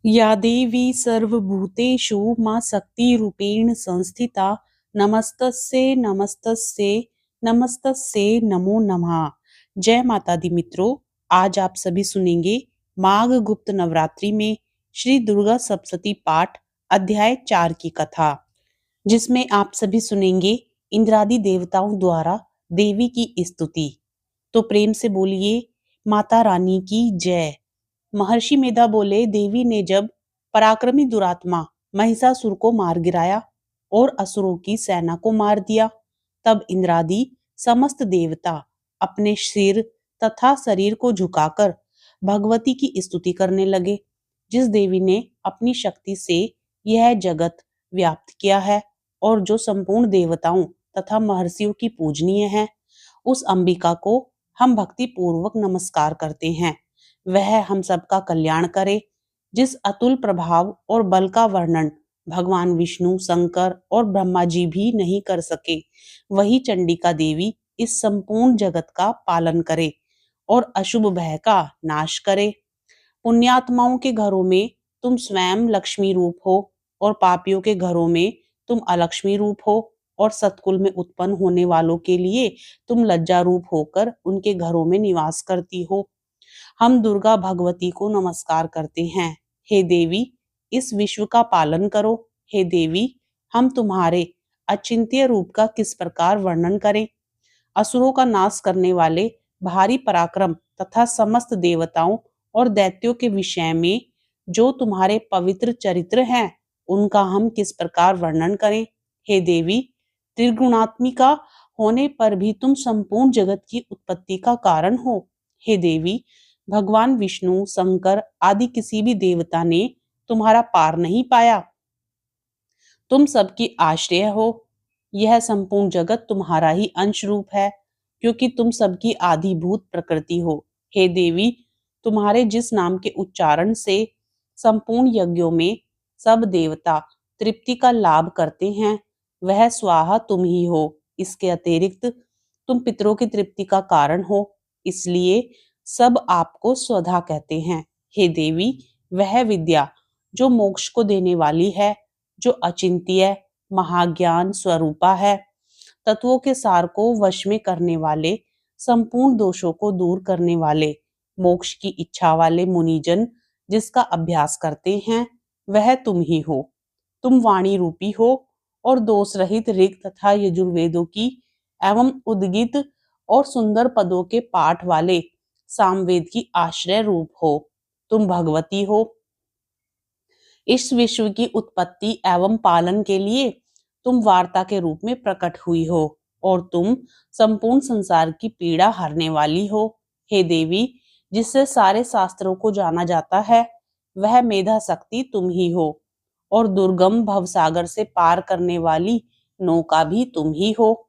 या देवी सर्वभूतेषु मां शक्तिरूपेण संस्थिता नमस्तस्यै नमस्तस्यै नमस्तस्यै नमो नमः। जय माता दी मित्रों, आज आप सभी सुनेंगे माघ गुप्त नवरात्रि में श्री दुर्गा सप्तशती पाठ अध्याय 4 की कथा, जिसमें आप सभी सुनेंगे इंद्रादि देवताओं द्वारा देवी की स्तुति। तो प्रेम से बोलिए माता रानी की जय। महर्षि मेधा बोले, देवी ने जब पराक्रमी दुरात्मा महिषासुर को मार गिराया और असुरों की सेना को मार दिया, तब इंद्रादि समस्त देवता अपने सिर तथा शरीर को झुकाकर भगवती की स्तुति करने लगे, जिस देवी ने अपनी शक्ति से यह जगत व्याप्त किया है और जो संपूर्ण देवताओं तथा महर्षियों की पूजनीय है। उस अंबिका को हम भक्ति पूर्वक नमस्कार करते हैं। वह हम सबका कल्याण करे। जिस अतुल प्रभाव और बल का वर्णन भगवान विष्णु, शंकर और ब्रह्मा जी भी नहीं कर सके, वही चंडिका देवी इस संपूर्ण जगत का पालन करे और अशुभ भय का नाश करे। पुण्यात्माओं के घरों में तुम स्वयं लक्ष्मी रूप हो और पापियों के घरों में तुम अलक्ष्मी रूप हो और सतकुल में उत्पन्न होने वालों के लिए तुम लज्जा रूप होकर उनके घरों में निवास करती हो। हम दुर्गा भगवती को नमस्कार करते हैं। हे देवी, इस विश्व का पालन करो। हे देवी, हम तुम्हारे अचिंत्य रूप का किस प्रकार वर्णन करें। असुरों का नाश करने वाले भारी पराक्रम तथा समस्त देवताओं और दैत्यों के विषय में जो तुम्हारे पवित्र चरित्र हैं, उनका हम किस प्रकार वर्णन करें। हे देवी, त्रिगुणात्मिका होने पर भी तुम संपूर्ण जगत की उत्पत्ति का कारण हो। हे देवी, भगवान विष्णु, शंकर आदि किसी भी देवता ने तुम्हारा पार नहीं पाया। तुम सबकी आश्रय हो। यह संपूर्ण जगत तुम्हारा ही अंश रूप है, क्योंकि तुम सबकी आधिभूत प्रकृति हो। हे देवी, तुम्हारे जिस नाम के उच्चारण से संपूर्ण यज्ञों में सब देवता तृप्ति का लाभ करते हैं, वह स्वाहा तुम ही हो। इसके अतिरिक्त तुम पितरों की तृप्ति का कारण हो, इसलिए सब आपको स्वधा कहते हैं। हे देवी, वह विद्या जो मोक्ष को देने वाली है, जो अचिंत्य महाज्ञान स्वरूपा है, तत्वों के सार को वश में करने वाले, संपूर्ण दोषों को दूर करने वाले, मोक्ष की इच्छा वाले मुनिजन जिसका अभ्यास करते हैं, वह तुम ही हो। तुम वाणी रूपी हो और दोष रहित ऋग तथा यजुर्वेदों की एवं उद्गीत और सुंदर पदों के पाठ वाले सामवेद की आश्रय रूप हो। तुम भगवती हो। इस विश्व की उत्पत्ति एवं पालन के लिए तुम वार्ता के रूप में प्रकट हुई हो और तुम संपूर्ण संसार की पीड़ा हरने वाली हो। हे देवी, जिससे सारे शास्त्रों को जाना जाता है, वह मेधा शक्ति तुम ही हो और दुर्गम भवसागर से पार करने वाली नौका भी तुम ही हो।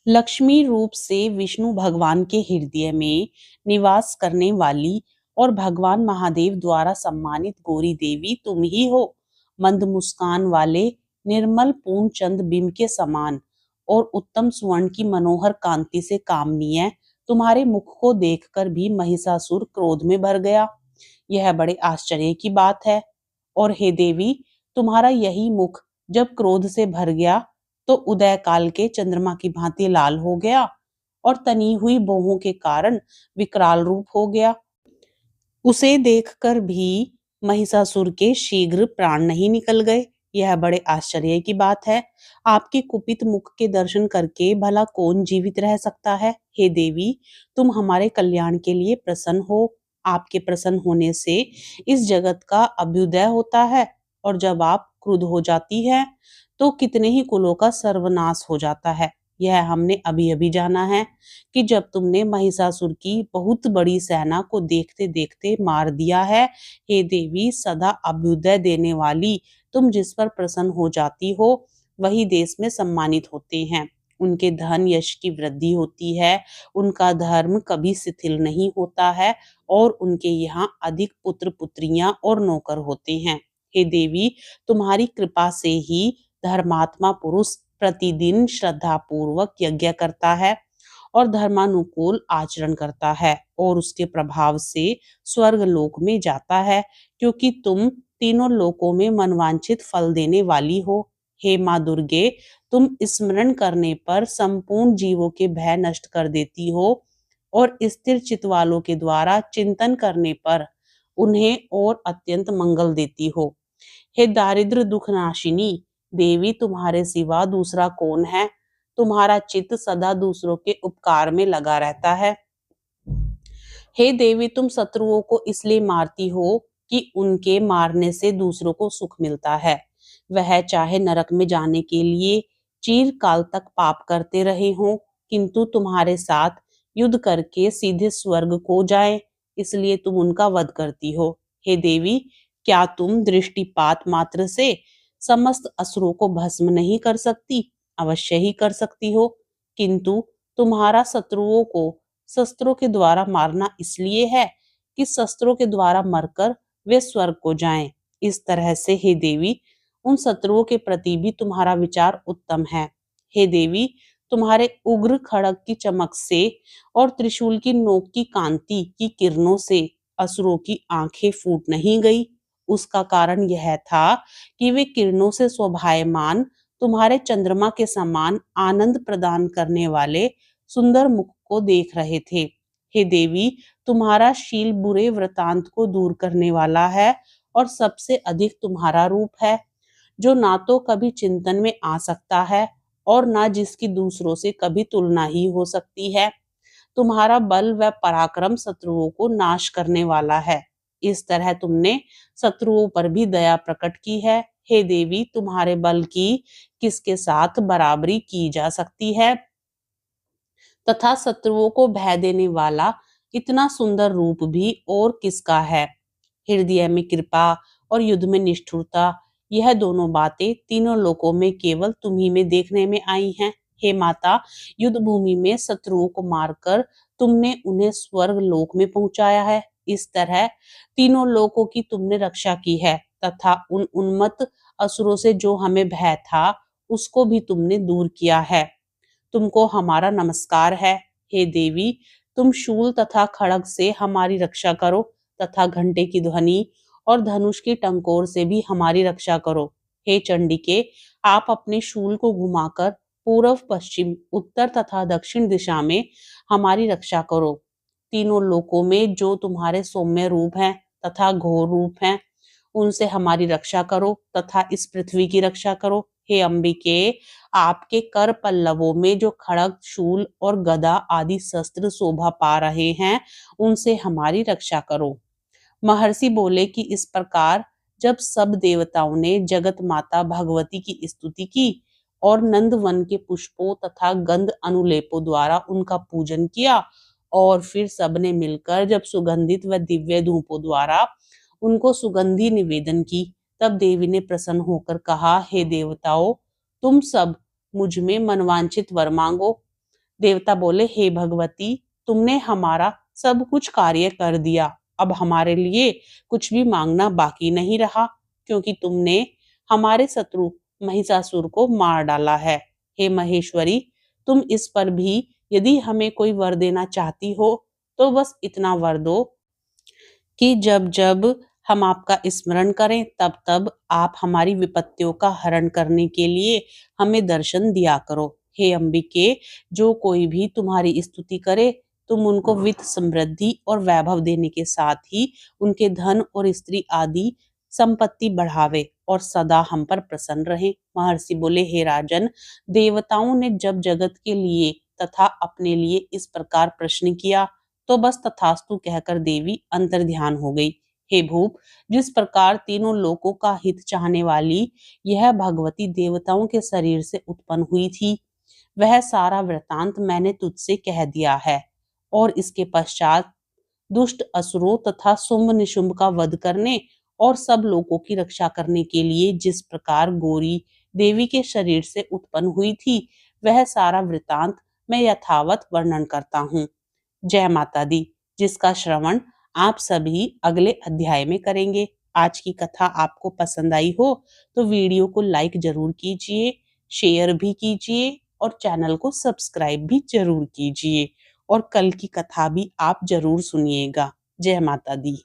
लक्ष्मी रूप से विष्णु भगवान के हृदय में निवास करने वाली और भगवान महादेव द्वारा सम्मानित गौरी देवी तुम ही हो। मंद मुस्कान वाले निर्मल पूर्ण चंद बिंब के समान और उत्तम स्वर्ण की मनोहर कांति से कामनीय तुम्हारे मुख को देखकर भी महिषासुर क्रोध में भर गया। यह बड़े आश्चर्य की बात है। और हे देवी, तुम्हारा यही मुख जब क्रोध से भर गया तो उदय काल के चंद्रमा की भांति लाल हो गया और तनी हुई भौहों के कारण विकराल रूप हो गया। उसे देखकर भी महिषासुर के शीघ्र प्राण नहीं निकल गए। यह बड़े आश्चर्य की बात है। आपके कुपित मुख के दर्शन करके भला कौन जीवित रह सकता है। हे देवी, तुम हमारे कल्याण के लिए प्रसन्न हो। आपके प्रसन्न होने से इस जगत का अभ्युदय होता है और जब आप क्रुद्ध हो जाती है तो कितने ही कुलों का सर्वनाश हो जाता है। यह हमने अभी अभी जाना है कि जब तुमने महिषासुर की बहुत बड़ी सेना को देखते देखते मार दिया है। हे देवी, सदा अभ्युदय देने वाली तुम जिस पर प्रसन्न हो जाती हो, वही देश में सम्मानित होते हैं। उनके धन यश की वृद्धि होती है, उनका धर्म कभी शिथिल नहीं होता है और उनके यहाँ अधिक पुत्र पुत्रियां और नौकर होते हैं। हे देवी, तुम्हारी कृपा से ही धर्मात्मा पुरुष प्रतिदिन श्रद्धा पूर्वक यज्ञ करता है और धर्मानुकूल आचरण करता है और उसके प्रभाव से स्वर्ग लोक में जाता है, क्योंकि तुम तीनों लोकों में मनवांछित फल देने वाली हो। हे माँ दुर्गे, तुम स्मरण करने पर संपूर्ण जीवों के भय नष्ट कर देती हो और स्थिर चित्त वालों के द्वारा चिंतन करने पर उन्हें और अत्यंत मंगल देती हो। हे दारिद्र दुख नाशिनी देवी, तुम्हारे सिवा दूसरा कौन है? तुम्हारा चित्त सदा दूसरों के उपकार में लगा रहता है। हे देवी, तुम शत्रुओं को इसलिए मारती हो कि उनके मारने से दूसरों को सुख मिलता है। वह चाहे नरक में जाने के लिए चिरकाल तक पाप करते रहे हों, किंतु तुम्हारे साथ युद्ध करके सीधे स्वर्ग को जाएं, इसलिए तुम उनका वध करती हो। हे देवी, क्या तुम दृष्टिपात मात्र से समस्त असुरों को भस्म नहीं कर सकती? अवश्य ही कर सकती हो, किंतु तुम्हारा शत्रुओं को शस्त्रों के द्वारा मारना इसलिए है कि शस्त्रों के द्वारा मरकर वे स्वर्ग को जाएं। इस तरह से हे देवी, उन शत्रुओं के प्रति भी तुम्हारा विचार उत्तम है। हे देवी, तुम्हारे उग्र खड़ग की चमक से और त्रिशूल की नोक की कांति की किरणों से असुरों की आंखें फूट नहीं गई। उसका कारण यह था कि वे किरणों से शोभायमान तुम्हारे चंद्रमा के समान आनंद प्रदान करने वाले सुंदर मुख को देख रहे थे। हे देवी, तुम्हारा शील बुरे वृतांत को दूर करने वाला है और सबसे अधिक तुम्हारा रूप है, जो ना तो कभी चिंतन में आ सकता है और ना जिसकी दूसरों से कभी तुलना ही हो सकती है। तुम्हारा बल व पराक्रम शत्रुओं को नाश करने वाला है। इस तरह तुमने शत्रुओं पर भी दया प्रकट की है। हे देवी, तुम्हारे बल की किसके साथ बराबरी की जा सकती है? तथा शत्रुओं को भय देने वाला इतना सुंदर रूप भी और किसका है? हृदय में कृपा और युद्ध में निष्ठुरता, यह दोनों बातें तीनों लोकों में केवल तुम्ही में देखने में आई हैं। हे माता, युद्ध भूमि में शत्रुओं को मारकर तुमने उन्हें स्वर्ग लोक में पहुंचाया है। इस तरह तीनों लोकों की तुमने रक्षा की है तथा उन उन्मत्त असुरों से जो हमें भय था उसको भी तुमने दूर किया है। तुमको हमारा नमस्कार है। हे देवी, तुम शूल तथा खड़ग से हमारी रक्षा करो तथा घंटे की ध्वनि और धनुष की टंकोर से भी हमारी रक्षा करो। हे चंडिके, आप अपने शूल को घुमाकर पूर्व, पश्चिम, उत्तर तथा दक्षिण दिशा में हमारी रक्षा करो। तीनों लोकों में जो तुम्हारे सौम्य रूप हैं तथा घोर रूप हैं, उनसे हमारी रक्षा करो तथा इस पृथ्वी की रक्षा करो। हे अंबिके, आपके कर पल्लवों में जो खड़ग, शूल और गदा आदि शस्त्र शोभा पा रहे हैं, उनसे हमारी रक्षा करो। महर्षि बोले कि इस प्रकार जब सब देवताओं ने जगत माता भगवती की स्तुति की और नंदवन के पुष्पों तथा गंध अनुलेपों द्वारा उनका पूजन किया और फिर सबने मिलकर जब सुगंधित व दिव्य धूपों द्वारा उनको सुगंधि निवेदन की, तब देवी ने प्रसन्न होकर कहा, हे देवताओं, तुम सब मुझ में मनवांछित वर मांगो। देवता बोले, हे भगवती, तुमने हमारा सब कुछ कार्य कर दिया, अब हमारे लिए कुछ भी मांगना बाकी नहीं रहा, क्योंकि तुमने हमारे शत्रु महिषासुर को मार डाला है। हे महेश्वरी, तुम इस पर भी यदि हमें कोई वर देना चाहती हो तो बस इतना वर दो कि जब जब हम आपका स्मरण करें तब तब आप हमारी विपत्तियों का हरण करने के लिए हमें दर्शन दिया करो। हे अंबिके, जो कोई भी तुम्हारी स्तुति करे तुम उनको वित्त, समृद्धि और वैभव देने के साथ ही उनके धन और स्त्री आदि संपत्ति बढ़ावे और सदा हम पर प्रसन्न रहे। महर्षि बोले, हे राजन, देवताओं ने जब जगत के लिए तथा अपने लिए इस प्रकार प्रश्न किया तो बस तथास्तु कहकर देवी अंतर्ध्यान हो गई। हे भूप, जिस प्रकार तीनों लोकों का हित चाहने वाली यह भगवती देवताओं के शरीर से उत्पन्न हुई थी, वह सारा वृतांत मैंने तुझसे कह दिया है। और इसके पश्चात दुष्ट असुरों तथा शुंभ निशुंभ का वध करने और सब लोगों की रक्षा करने के लिए जिस प्रकार गौरी देवी के शरीर से उत्पन्न हुई थी, वह सारा वृतांत मैं यथावत वर्णन करता हूँ। जय माता दी, जिसका श्रवण आप सभी अगले अध्याय में करेंगे। आज की कथा आपको पसंद आई हो तो वीडियो को लाइक जरूर कीजिए, शेयर भी कीजिए और चैनल को सब्सक्राइब भी ज़रूर कीजिए और कल की कथा भी आप ज़रूर सुनिएगा। जय माता दी।